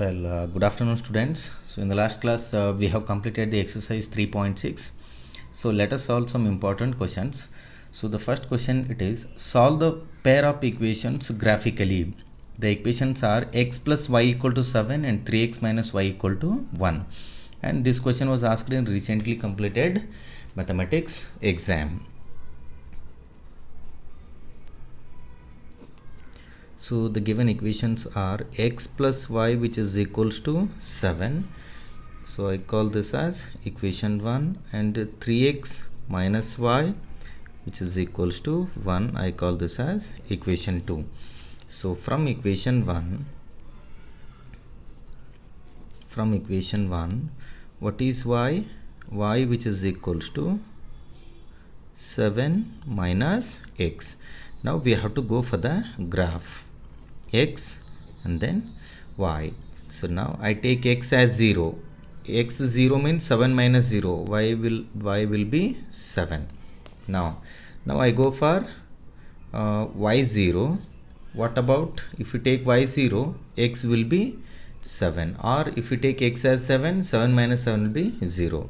Good afternoon, students. So in the last class, we have completed the exercise 3.6. So let us solve some important questions. So the first question it is, solve the pair of equations graphically. The equations are x plus y equal to 7 and 3x minus y equal to 1. And this question was asked in recently completed mathematics exam. So the given equations are x plus y, which is equals to 7. So I call this as equation 1, and 3x minus y, which is equals to 1, I call this as equation 2. So from equation 1, what is y? Y, which is equals to 7 minus x. Now we have to go for the graph, x and then y. So now I take x as 0. X 0 means 7 minus 0. Y will be 7. Now I go for y 0. What about if you take y 0? X will be 7. Or if you take x as 7, 7 minus 7 will be 0.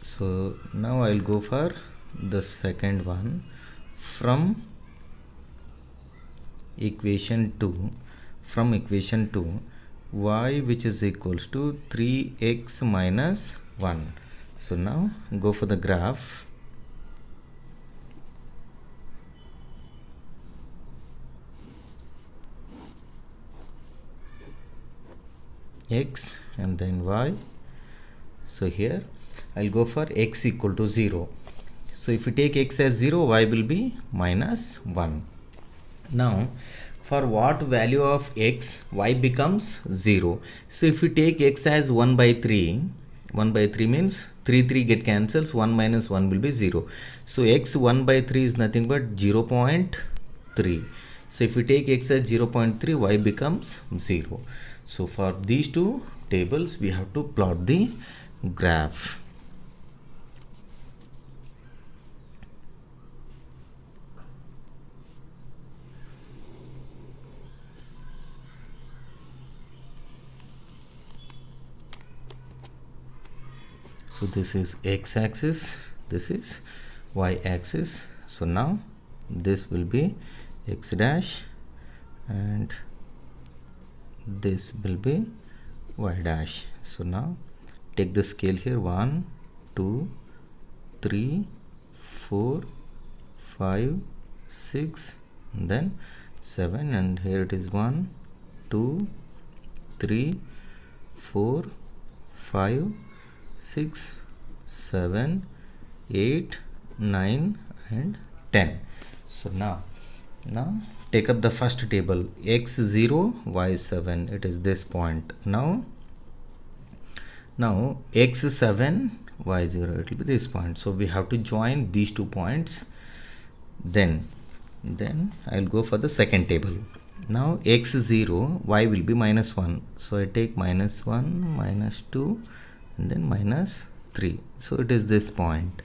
So now I'll go for the second one. From equation 2, y, which is equals to 3x minus 1. So now go for the graph. X and then y. So here I'll go for x equal to 0. So if you take x as 0, y will be minus 1. Now for what value of x, y becomes 0. So if you take x as 1 by 3 means 3 get cancels, 1 minus 1 will be 0. So x 1 by 3 is nothing but 0.3. So if you take x as 0.3, y becomes 0. So for these two tables, we have to plot the graph. So this is x-axis, this is y-axis. So now this will be x dash and this will be y dash. So now take the scale here, 1, 2, 3, 4, 5, 6 and then 7, and here it is 1, 2, 3, 4, 5, 6, 7, 8, 9 and 10. So now take up the first table, x 0, y 7, it is this point. Now x 7, y 0, it will be this point. So we have to join these 2 points. Then I'll go for the second table. Now x 0, y will be minus 1. So I take minus 1, minus 2 and then minus 3. So it is this point.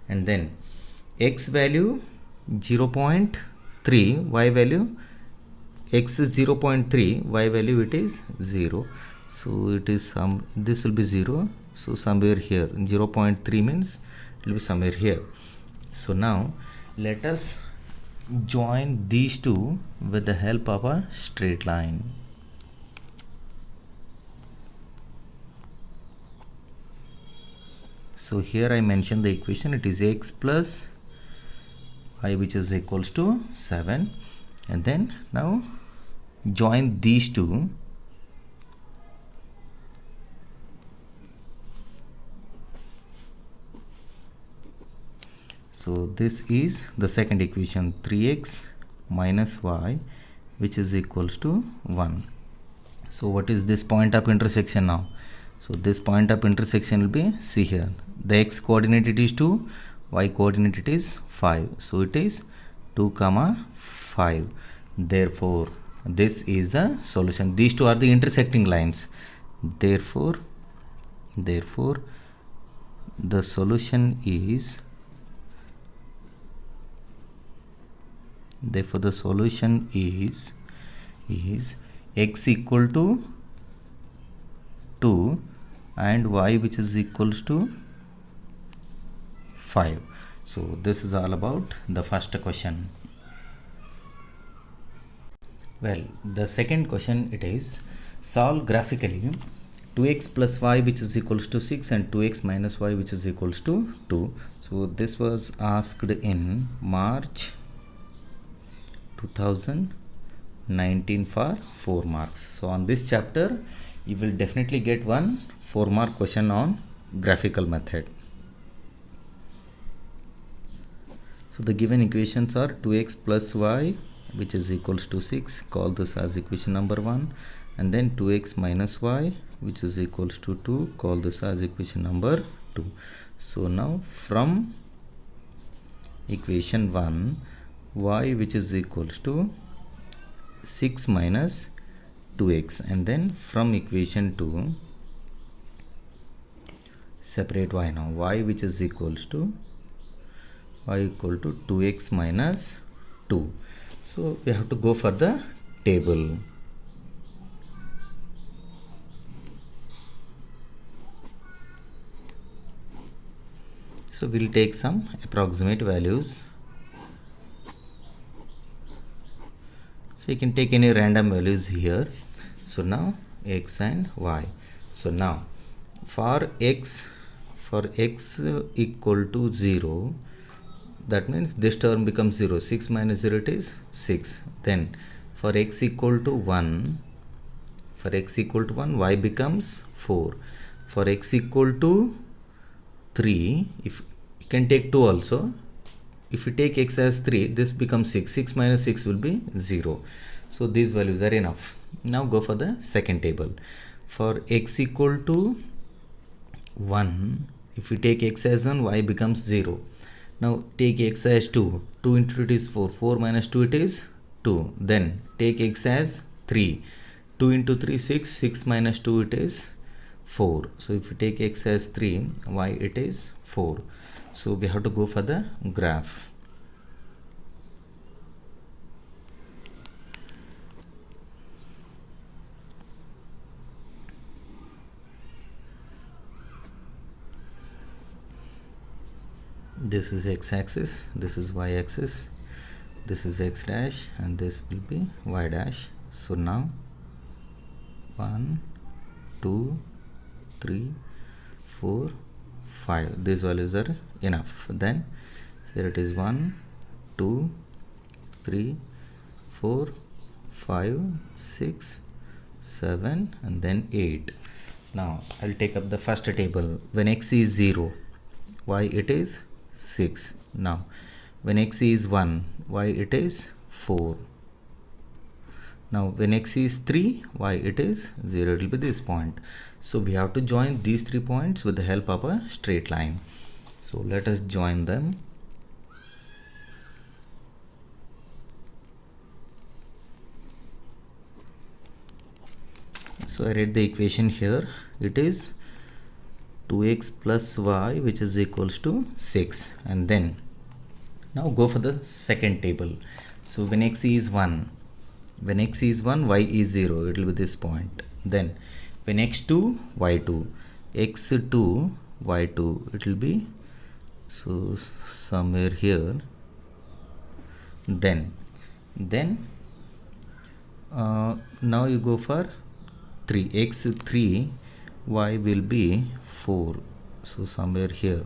And then x value 0.3, y value x is 0.3, y value it is 0. So it is this will be 0. So somewhere here 0.3 means it will be somewhere here. So now let us join these two with the help of a straight line. So here I mentioned the equation, it is x plus y, which is equals to 7, and then now join these two. So this is the second equation, 3x minus y, which is equals to 1. So what is this point of intersection now? So this point of intersection will be, see here, the x coordinate it is 2, y coordinate it is 5. So it is 2, 5. Therefore this is the solution. These two are the intersecting lines. Therefore the solution is Therefore the solution is x equal to 2 and y which is equals to 5. So this is all about the first question. Well, the second question, it is solve graphically 2x plus y which is equals to 6 and 2x minus y which is equals to 2. So this was asked in March 2019 for 4 marks. So on this chapter you will definitely get one 4-mark question on graphical method. So the given equations are 2x plus y which is equals to 6, call this as equation number 1, and then 2x minus y which is equals to 2, call this as equation number 2. So now from equation 1, y which is equals to 6 minus 2x, and then from equation 2 separate y now, y which is equals to y equal to 2x minus 2. So we have to go for the table. So we'll take some approximate values. So you can take any random values here. So now x and y. So now for x equal to 0, that means this term becomes 0. 6 minus 0, it is 6. Then for x equal to 1, y becomes 4. For x equal to 3, if you can take 2 also, if you take x as 3, this becomes 6. 6 minus 6 will be 0. So these values are enough. Now go for the second table. For x equal to 1, if you take x as 1, y becomes 0. Now take x as 2. 2 into 2 is 4. 4 minus 2 it is 2. Then take x as 3. 2 into 3 6. 6 minus 2 it is 4. So if you take x as 3, y it is 4. So we have to go for the graph. This is x-axis, this is y-axis, this is x dash, and this will be y dash. So now 1, 2, 3, 4, 5. These values are enough. Then here it is 1, 2, 3, 4, 5, 6, 7, and then 8. Now I'll take up the first table. When x is 0, y it is 6. Now when x is 1, y it is 4. Now when x is 3, y it is 0. It will be this point. So we have to join these 3 points with the help of a straight line. So let us join them. So I write the equation here. It is 2x plus y which is equals to 6, and then now go for the second table. So when x is 1, y is 0, it will be this point. Then when x2, y2, x2, y2, it will be so somewhere here. Then now you go for 3, x3, y will be 4, so somewhere here.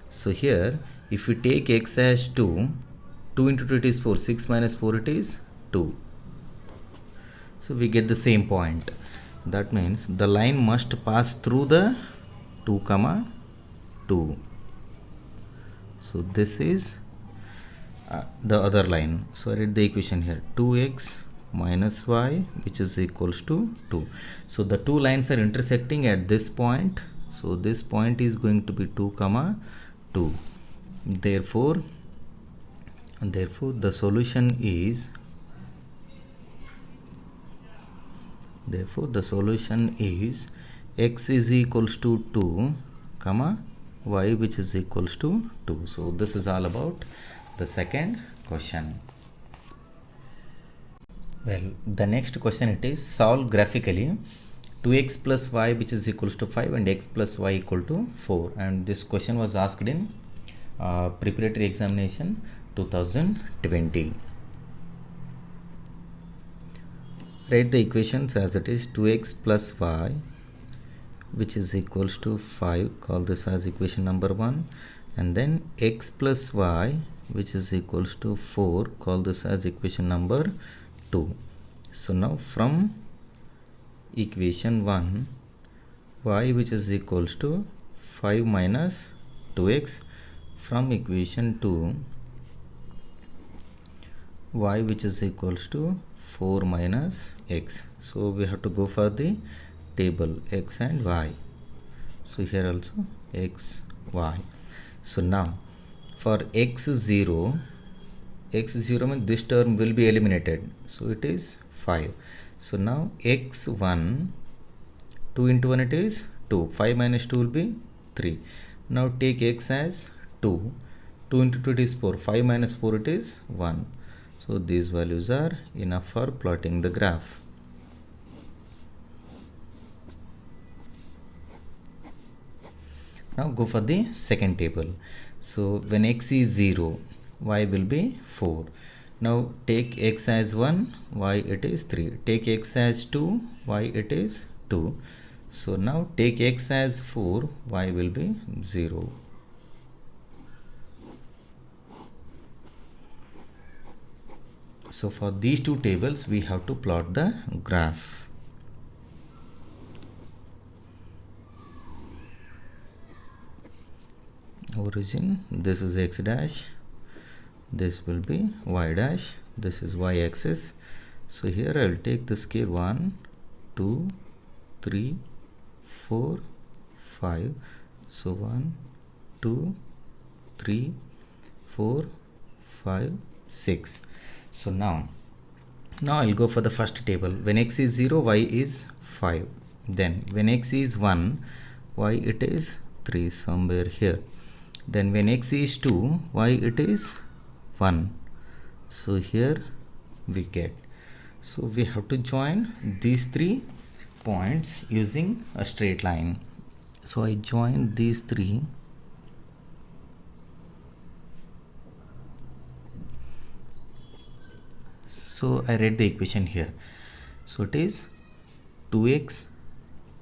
So here if you take x as 2, 2 into 2 it is 4, 6 minus 4 it is 2. So we get the same point. That means the line must pass through the 2, 2. So this is the other line. So I write the equation here, 2x minus y which is equals to 2. So the two lines are intersecting at this point. So this point is going to be 2, 2. Therefore the solution is x is equals to 2, y which is equals to 2. So this is all about the second question. Well, the next question it is solve graphically 2x plus y which is equals to 5 and x plus y equal to 4, and this question was asked in preparatory examination 2020. Write the equations as it is. 2x plus y which is equals to 5, call this as equation number 1, and then x plus y which is equals to 4, call this as equation number 2. So now from equation 1, y which is equals to 5 minus 2x, from equation 2, y which is equals to 4 minus x. So we have to go for the table x and y. So here also x, y. So now for x0 means this term will be eliminated. So it is 5. So now x1, 2 into 1 it is 2. 5 minus 2 will be 3. Now take x as 2. 2 into 2 it is 4. 5 minus 4 it is 1. So these values are enough for plotting the graph. Now go for the second table. So when x is 0, y will be 4. Now take x as 1, y it is 3. Take x as 2, y it is 2. So now take x as 4, y will be 0. So for these two tables we have to plot the graph. Origin, this is x dash, this will be y dash, this is y axis. So here I will take the scale 1, 2, 3, 4, 5. So 1, 2, 3, 4, 5, 6. So now I'll go for the first table. When x is 0, y is 5. Then when x is 1, y it is 3, somewhere here. Then when x is 2, y it is 1. So here we get. So we have to join these 3 points using a straight line. So I join these 3. So I write the equation here. So it is 2x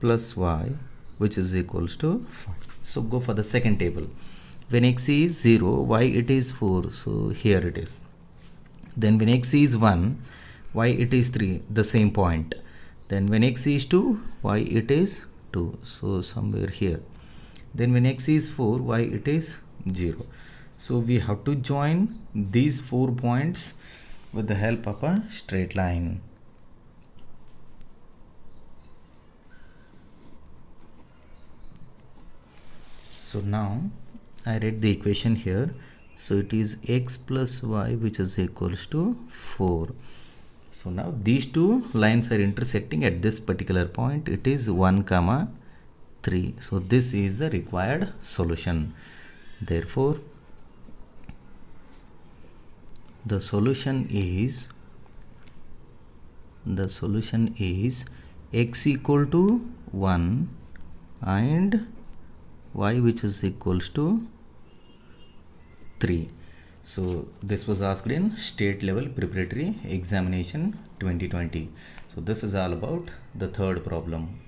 plus y which is equals to 5. So go for the second table. When x is 0, y it is 4. So here it is. Then when x is 1, y it is 3, the same point. Then when x is 2, y it is 2. So somewhere here. Then when x is 4, y it is 0. So we have to join these 4 points with the help of a straight line. So now I write the equation here. So it is x plus y which is equals to 4. So now these two lines are intersecting at this particular point. It is 1, 3. So this is the required solution. Therefore the solution is x equal to 1 and y which is equals to 3. So this was asked in state level preparatory examination 2020. So this is all about the third problem.